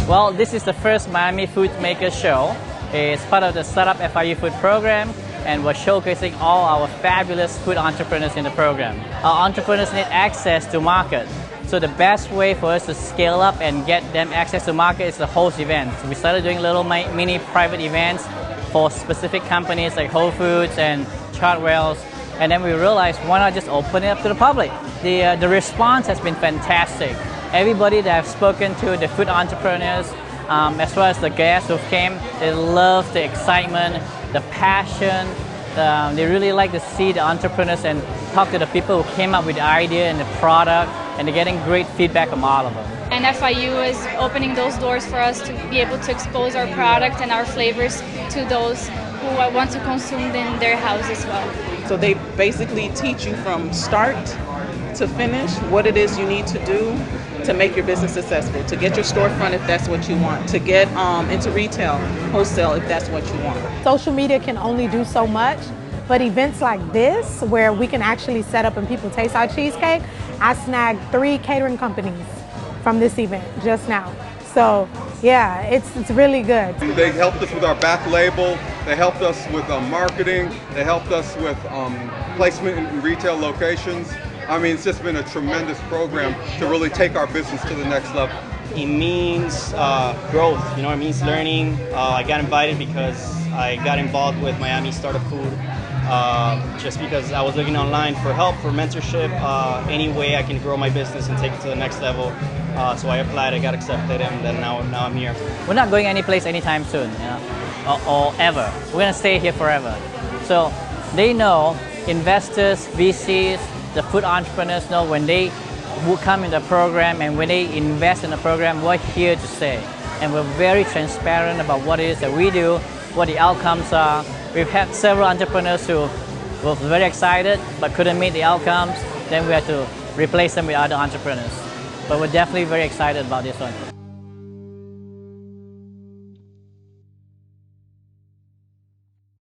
Well, this is the first Miami Food Maker Show. It's part of the Startup FIU Food Program, and we're showcasing all our fabulous food entrepreneurs in the program. Our entrepreneurs need access to market. So the best way for us to scale up and get them access to market is to host events. We started doing little mini private events for specific companies like Whole Foods and Chartwells, and then we realized why not just open it up to the public. The response has been fantastic. Everybody that I've spoken to, the food entrepreneurs, as well as the guests who came, they love the excitement, the passion. They really like to see the entrepreneurs and talk to the people who came up with the idea and the product, and they're getting great feedback from all of them. And FIU is opening those doors for us to be able to expose our product and our flavors to those who want to consume them in their house as well. So they basically teach you from start to finish what it is you need to do to make your business successful, to get your storefront if that's what you want, to get into retail, wholesale if that's what you want. Social media can only do so much, but events like this, where we can actually set up and people taste our cheesecake, I snagged 3 catering companies from this event just now. So yeah, it's really good. They helped us with our back label, they helped us with marketing, they helped us with placement in retail locations. I mean, it's just been a tremendous program to really take our business to the next level. It means growth, you know, it means learning. I got invited because I got involved with Miami Startup Food, just because I was looking online for help, for mentorship, any way I can grow my business and take it to the next level. So I applied, I got accepted, and then now I'm here. We're not going anyplace anytime soon, you know, or ever. We're gonna stay here forever. So they know, investors, VCs, the food entrepreneurs know when they will come in the program and when they invest in the program, we're here to stay. And we're very transparent about what it is that we do, what the outcomes are. We've had several entrepreneurs who were very excited but couldn't meet the outcomes. Then we had to replace them with other entrepreneurs. But we're definitely very excited about this one.